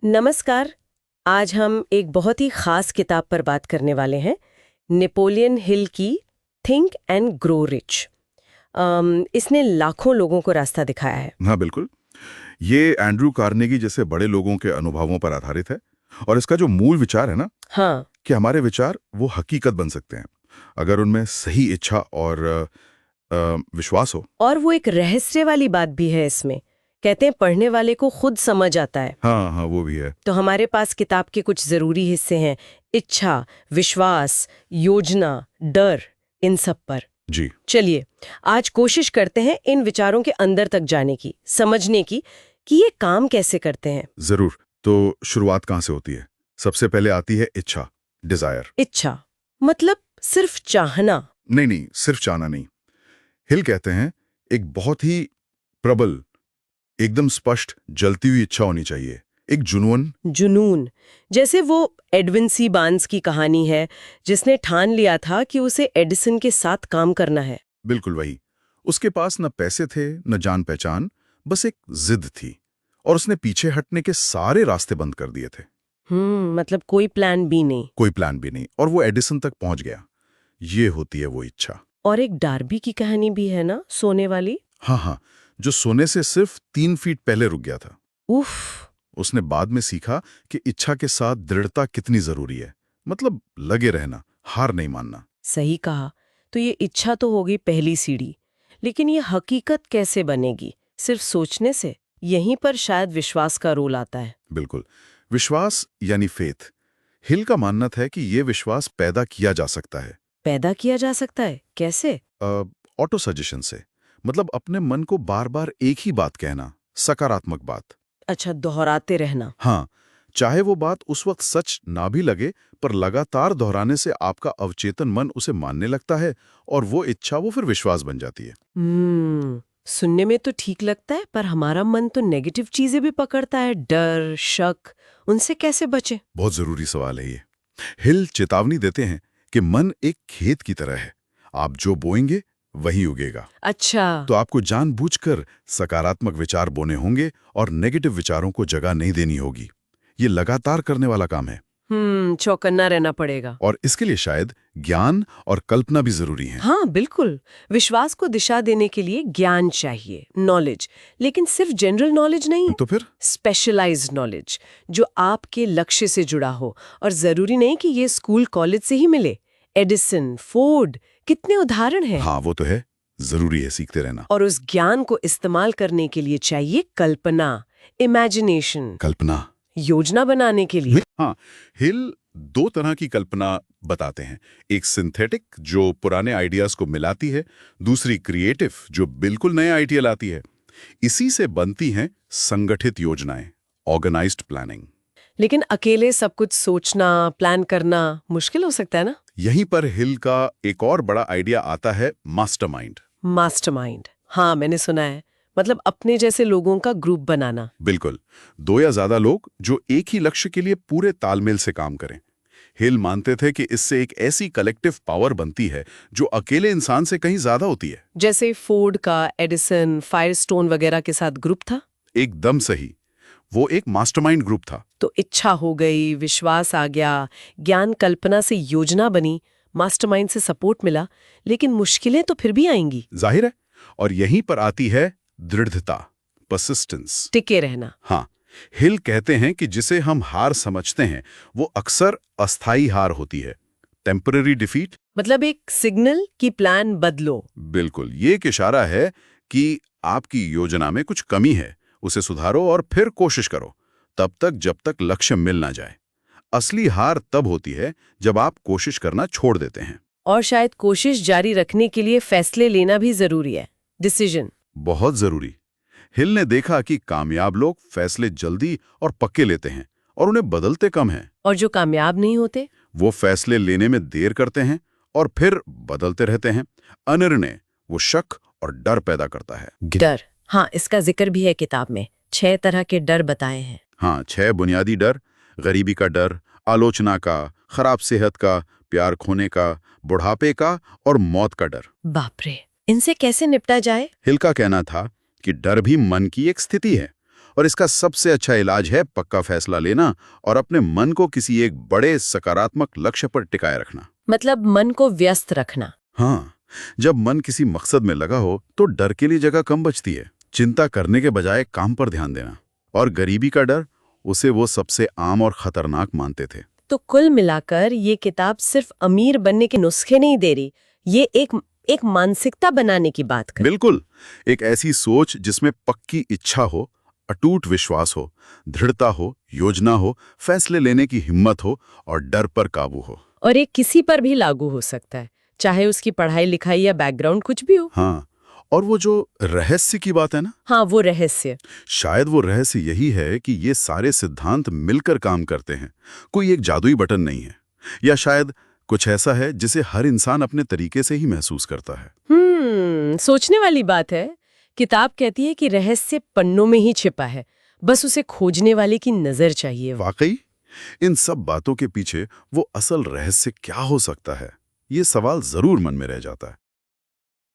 नमस्कार। आज हम एक बहुत ही खास किताब पर बात करने वाले हैं, नेपोलियन हिल की थिंक एंड ग्रो रिच। इसने लाखों लोगों को रास्ता दिखाया है। हाँ बिल्कुल। ये एंड्रू कार्नेगी जैसे बड़े लोगों के अनुभवों पर आधारित है और इसका जो मूल विचार है ना हाँ, कि हमारे विचार वो हकीकत बन सकते हैं अगर उनमें सही इच्छा और विश्वास हो। और वो एक रहस्य वाली बात भी है इसमें। कहते हैं पढ़ने वाले को खुद समझ आता है। हाँ हाँ वो भी है। तो हमारे पास किताब के कुछ जरूरी हिस्से हैं: इच्छा, विश्वास, योजना, डर, इन सब पर। जी चलिए आज कोशिश करते हैं इन विचारों के अंदर तक जाने की, समझने की कि ये काम कैसे करते हैं। जरूर। तो शुरुआत कहाँ से होती है? सबसे पहले आती है इच्छा, डिजायर। इच्छा मतलब सिर्फ चाहना? नहीं नहीं, सिर्फ चाहना नहीं। हिल कहते हैं एक बहुत ही प्रबल, एकदम स्पष्ट जलती हुई इच्छा होनी चाहिए, एक जुनून। जुनून। जैसे वो एडविन सी बार्न्स की कहानी है, जिसने ठान लिया था कि उसे एडिसन के साथ काम करना है। बिल्कुल वही। उसके पास न पैसे थे न जान पहचान, बस एक जिद थी और उसने पीछे हटने के सारे रास्ते बंद कर दिए थे। मतलब कोई प्लान बी नहीं। कोई प्लान भी नहीं और वो एडिसन तक पहुंच गया। ये होती है वो इच्छा। और एक डार्बी की कहानी भी है ना, सोने वाली। हाँ हाँ, जो सोने से सिर्फ 3 फीट पहले रुक गया था। उफ। उसने बाद में सीखा कि इच्छा के साथ दृढ़ता कितनी जरूरी है। मतलब लगे रहना, हार नहीं मानना। सही कहा। तो ये इच्छा तो होगी पहली सीढ़ी, लेकिन ये हकीकत कैसे बनेगी? सिर्फ सोचने से? यहीं पर शायद विश्वास का रोल आता है। बिल्कुल। विश्वास यानी फेथ। हिल का मानना है कि ये विश्वास पैदा किया जा सकता है। पैदा किया जा सकता है? कैसे? ऑटो सजेशन से। मतलब अपने मन को बार बार एक ही बात कहना, सकारात्मक बात। अच्छा, दोहराते रहना। हाँ, चाहे वो बात उस वक्त सच ना भी लगे, पर लगातार दोहराने से आपका अवचेतन मन उसे मानने लगता है और वो इच्छा वो फिर विश्वास बन जाती है। सुनने में तो ठीक लगता है, पर हमारा मन तो नेगेटिव चीजें भी पकड़ता है, डर, शक। उनसे कैसे बचे? बहुत जरूरी सवाल है ये। हिल चेतावनी देते हैं कि मन एक खेत की तरह है, आप जो बोएंगे वही उगेगा। अच्छा। तो आपको जानबूझकर सकारात्मक विचार बोने होंगे और नेगेटिव विचारों को जगह नहीं देनी होगी। ये लगातार करने वाला काम है। चौकन्ना रहना पड़ेगा। और इसके लिए शायद ज्ञान और कल्पना भी जरूरी है। हाँ बिल्कुल। विश्वास को दिशा देने के लिए ज्ञान चाहिए, नॉलेज। लेकिन सिर्फ जनरल नॉलेज नहीं, तो फिर स्पेशलाइज्ड नॉलेज जो आपके लक्ष्य से जुड़ा हो। और जरूरी नहीं कि ये स्कूल कॉलेज से ही मिले। एडिसन, फोर्ड, कितने उदाहरण हैं। हाँ वो तो है, जरूरी है सीखते रहना। और उस ज्ञान को इस्तेमाल करने के लिए चाहिए कल्पना, इमेजिनेशन, कल्पना। योजना बनाने के लिए। हाँ, हिल 2 तरह की कल्पना बताते हैं। एक सिंथेटिक जो पुराने आइडियाज को मिलाती है, दूसरी क्रिएटिव जो बिल्कुल नए आइडिया लाती है। इसी से बनती हैं संगठित योजनाएं, ऑर्गेनाइज्ड प्लानिंग। लेकिन अकेले सब कुछ सोचना, प्लान करना मुश्किल हो सकता है ना? यहीं पर हिल का एक और बड़ा आइडिया आता है, मास्टरमाइंड। मास्टरमाइंड, हाँ मैंने सुना है। मतलब अपने जैसे लोगों का ग्रुप बनाना। बिल्कुल, 2 या ज्यादा लोग जो एक ही लक्ष्य के लिए पूरे तालमेल से काम करें। हिल मानते थे कि इससे एक ऐसी कलेक्टिव पावर बनती है जो अकेले इंसान से कहीं ज्यादा होती है। जैसे फोर्ड का एडिसन, फायरस्टोन वगैरह के साथ ग्रुप था। एकदम सही, वो एक मास्टरमाइंड ग्रुप था। तो इच्छा हो गई, विश्वास आ गया, ज्ञान कल्पना से योजना बनी, मास्टरमाइंड से सपोर्ट मिला। लेकिन मुश्किलें तो फिर भी आएंगी। जाहिर है। और यहीं पर आती है दृढ़ता, परसिस्टेंस। टिके रहना। हाँ, हिल कहते हैं कि जिसे हम हार समझते हैं वो अक्सर अस्थाई हार होती है, टेम्पररी डिफीट। मतलब एक सिग्नल कि प्लान बदलो। बिल्कुल, ये एक इशारा है कि आपकी योजना में कुछ कमी है, उसे सुधारो और फिर कोशिश करो, तब तक जब तक लक्ष्य मिल ना जाए। असली हार तब होती है जब आप कोशिश करना छोड़ देते हैं। और शायद कोशिश जारी रखने के लिए फैसले लेना भी जरूरी है, डिसीजन। बहुत जरूरी। हिल ने देखा कि कामयाब लोग फैसले जल्दी और पक्के लेते हैं और उन्हें बदलते कम हैं। और जो कामयाब नहीं होते, वो फैसले लेने में देर करते हैं और फिर बदलते रहते हैं। अनिर्णय वो शक और डर पैदा करता है। डर, हाँ इसका जिक्र भी है किताब में। 6 तरह के डर बताए हैं। हाँ, 6 बुनियादी डर। गरीबी का डर, आलोचना का, खराब सेहत का, प्यार खोने का, बुढ़ापे का और मौत का डर। बाप रे, इनसे कैसे निपटा जाए? हिल का कहना था कि डर भी मन की एक स्थिति है और इसका सबसे अच्छा इलाज है पक्का फैसला लेना और अपने मन को किसी एक बड़े सकारात्मक लक्ष्य पर टिकाए रखना। मतलब मन को व्यस्त रखना। हाँ, जब मन किसी मकसद में लगा हो तो डर के लिए जगह कम बचती है। चिंता करने के बजाय काम पर ध्यान देना। और गरीबी का डर, उसे वो सबसे आम और खतरनाक मानते थे। तो कुल मिलाकर ये किताब सिर्फ अमीर बनने के नुस्खे नहीं दे रही, ये एक मानसिकता बनाने की बात कर। बिल्कुल, एक ऐसी सोच जिसमें पक्की इच्छा हो, अटूट विश्वास हो, दृढ़ता हो, योजना हो, फैसले लेने की हिम्मत हो और डर पर काबू हो। और ये किसी पर भी लागू हो सकता है, चाहे उसकी पढ़ाई लिखाई या बैकग्राउंड कुछ भी हो। हाँ, और वो जो रहस्य की बात है ना, हाँ, वो रहस्य। शायद वो रहस्य यही है कि ये सारे सिद्धांत मिलकर काम करते हैं। कोई एक जादुई बटन नहीं है, या शायद कुछ ऐसा है जिसे हर इंसान अपने तरीके से ही महसूस करता है। सोचने वाली बात है। किताब कहती है कि रहस्य पन्नों में ही छिपा है, बस उसे खोजने वाले की नजर चाहिए। वाकई, इन सब बातों के पीछे वो असल रहस्य क्या हो सकता है, ये सवाल जरूर मन में रह जाता है।